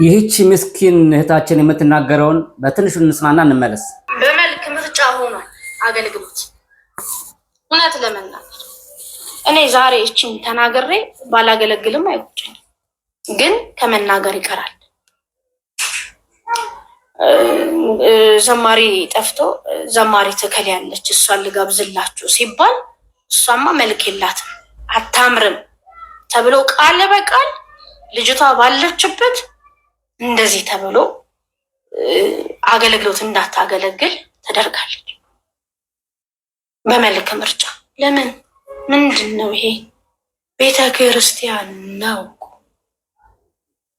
ይህች ምስኪን እህታችን የምትናገረውን በትንሹ እንስማና እንመለስ። በመልክ ምርጫ ሆኗል አገልግሎት። እውነት ለመናገር እኔ ዛሬ እቺን ተናግሬ ባላገለግልም አይቆጭኝም፣ ግን ከመናገር ይቀራል። ዘማሪ ጠፍቶ ዘማሪ ትከል ያለች እሷን ልጋብዝላችሁ ሲባል እሷማ መልክ የላትም አታምርም ተብሎ ቃል በቃል ልጅቷ ባለችበት እንደዚህ ተብሎ አገልግሎት እንዳታገለግል ተደርጋለች። በመልክ ምርጫ ለምን? ምንድን ነው ይሄ? ቤተ ክርስቲያን ነው።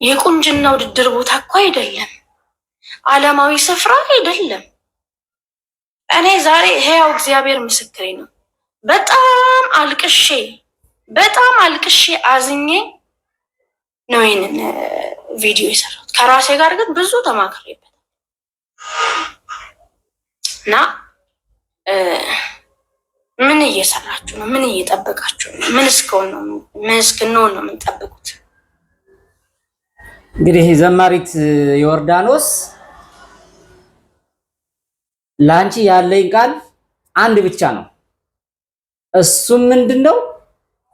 የቁንጅና ውድድር ቦታ እኮ አይደለም። ዓለማዊ ስፍራ አይደለም። እኔ ዛሬ ሕያው እግዚአብሔር ምስክሬ ነው። በጣም አልቅሼ አዝኜ ነው ይህንን ቪዲዮ የሰራሁት። ከራሴ ጋር ግን ብዙ ተማክሬበታል እና ምን እየሰራችሁ ነው? ምን እየጠበቃችሁ ነው? ምን እስክንሆን ነው የምንጠብቁት? እንግዲህ ዘማሪት ዮርዳኖስ ላንቺ ያለኝ ቃል አንድ ብቻ ነው። እሱም ምንድነው?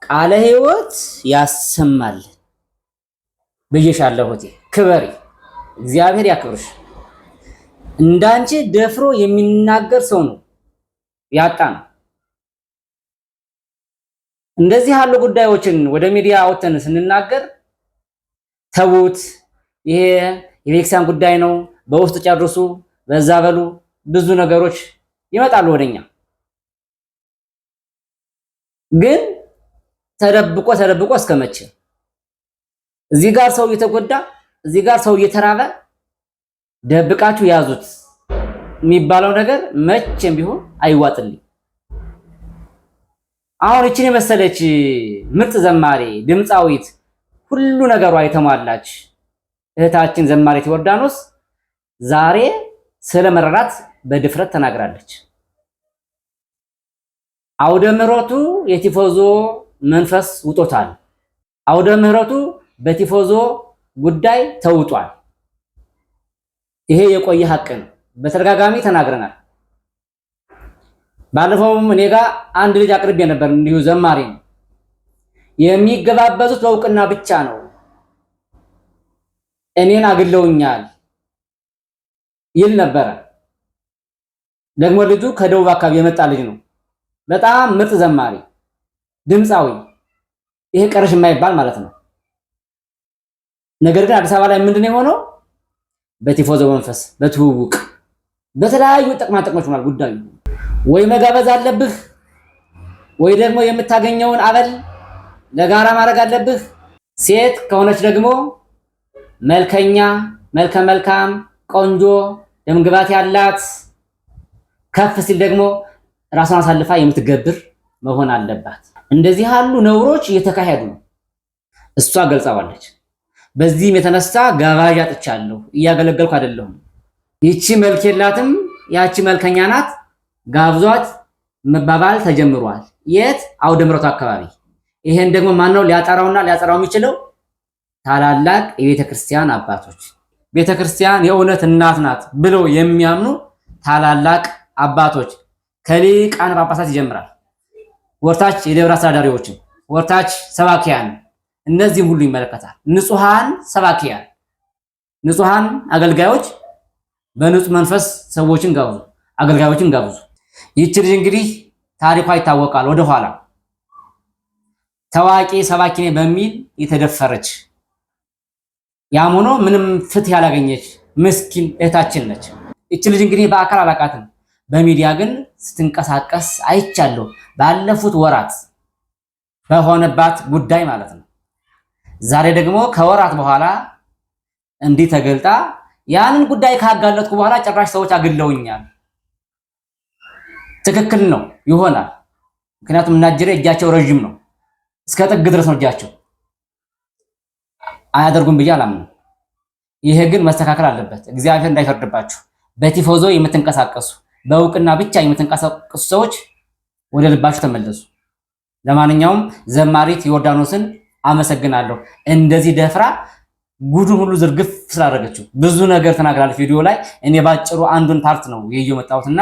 ቃለ ሕይወት ያሰማል ብዬሻለሁ። ክበሪ፣ እግዚአብሔር ያክብርሽ። እንዳንቺ ደፍሮ የሚናገር ሰው ነው ያጣ ነው። እንደዚህ ያሉ ጉዳዮችን ወደ ሚዲያ አውጥተን ስንናገር ተውት፣ ይሄ የቤተክርስቲያን ጉዳይ ነው፣ በውስጥ ጨርሱ፣ በዛ በሉ፣ ብዙ ነገሮች ይመጣሉ ወደኛ። ግን ተደብቆ እስከመቼ? እዚህ ጋር ሰው እየተጎዳ እዚህ ጋር ሰው እየተራበ ደብቃችሁ ያዙት የሚባለው ነገር መቼም ቢሆን አይዋጥልኝ። አሁን እቺን የመሰለች ምርጥ ዘማሪ ድምፃዊት ሁሉ ነገሯ የተሟላች እህታችን ዘማሪት ዮርዳኖስ ዛሬ ስለ መረራት በድፍረት ተናግራለች። አውደ ምሕረቱ የቲፎዞ መንፈስ ውጦታል። አውደ ምሕረቱ በቲፎዞ ጉዳይ ተውጧል። ይሄ የቆየ ሀቅ ነው። በተደጋጋሚ ተናግረናል። ባለፈውም እኔ ጋር አንድ ልጅ አቅርቤ ነበር፣ እንዲሁ ዘማሪ ነው። የሚገባበዙት በእውቅና ብቻ ነው፣ እኔን አግለውኛል ይል ነበረ። ደግሞ ልጁ ከደቡብ አካባቢ የመጣ ልጅ ነው። በጣም ምርጥ ዘማሪ ድምፃዊ፣ ይሄ ቀረሽ የማይባል ማለት ነው። ነገር ግን አዲስ አበባ ላይ ምንድነው የሆነው? በቲፎዞ መንፈስ በትውውቅ በተለያዩ ጥቅማጥቅሞች ሆኗል ጉዳዩ። ወይ መጋበዝ አለብህ፣ ወይ ደግሞ የምታገኘውን አበል ለጋራ ማድረግ አለብህ። ሴት ከሆነች ደግሞ መልከኛ፣ መልከ መልካም፣ ቆንጆ፣ ደምግባት ያላት፣ ከፍ ሲል ደግሞ ራሷን አሳልፋ የምትገብር መሆን አለባት። እንደዚህ ያሉ ነውሮች እየተካሄዱ ነው። እሷ ገልጻዋለች። በዚህም የተነሳ ጋባዥ አጥቻለሁ፣ እያገለገልኩ አይደለሁም። ይቺ መልክ የላትም፣ ያቺ መልከኛ ናት፣ ጋብዟት መባባል ተጀምሯል። የት? አውደ ምሕረቱ አካባቢ። ይሄን ደግሞ ማነው ሊያጠራውና ሊያጠራው የሚችለው? ታላላቅ የቤተ ክርስቲያን አባቶች፣ ቤተ ክርስቲያን የእውነት እናት ናት ብለው የሚያምኑ ታላላቅ አባቶች ከሊቃነ ጳጳሳት ይጀምራል። ወርታች የደብረ አስተዳዳሪዎችን፣ ወርታች ሰባኪያን፣ እነዚህም ሁሉ ይመለከታል። ንጹሃን ሰባኪያን፣ ንጹሃን አገልጋዮች በንጹህ መንፈስ ሰዎችን ጋብዙ፣ አገልጋዮችን ጋብዙ። ይህች ልጅ እንግዲህ ታሪኳ ይታወቃል። ወደኋላ ታዋቂ ሰባኪ ነኝ በሚል የተደፈረች ያም ሆኖ ምንም ፍትህ ያላገኘች ምስኪን እህታችን ነች። ይህች ልጅ እንግዲህ በአካል አላውቃትም፣ በሚዲያ ግን ስትንቀሳቀስ አይቻለሁ። ባለፉት ወራት በሆነባት ጉዳይ ማለት ነው። ዛሬ ደግሞ ከወራት በኋላ እንዲህ ተገልጣ ያንን ጉዳይ ካጋለጥኩ በኋላ ጭራሽ ሰዎች አግለውኛል። ትክክል ነው ይሆናል። ምክንያቱም እናጀረ እጃቸው ረጅም ነው፣ እስከ ጥግ ድረስ ነው እጃቸው። አያደርጉም ብዬ አላምንም። ይሄ ግን መስተካከል አለበት። እግዚአብሔር እንዳይፈርድባችሁ። በቲፎዞ የምትንቀሳቀሱ በእውቅና ብቻ የምትንቀሳቀሱ ሰዎች ወደ ልባችሁ ተመለሱ። ለማንኛውም ዘማሪት ዮርዳኖስን አመሰግናለሁ። እንደዚህ ደፍራ ጉዱን ሁሉ ዝርግፍ ስላደረገችው ብዙ ነገር ተናግራለች ቪዲዮ ላይ። እኔ ባጭሩ አንዱን ፓርት ነው የየመጣሁትና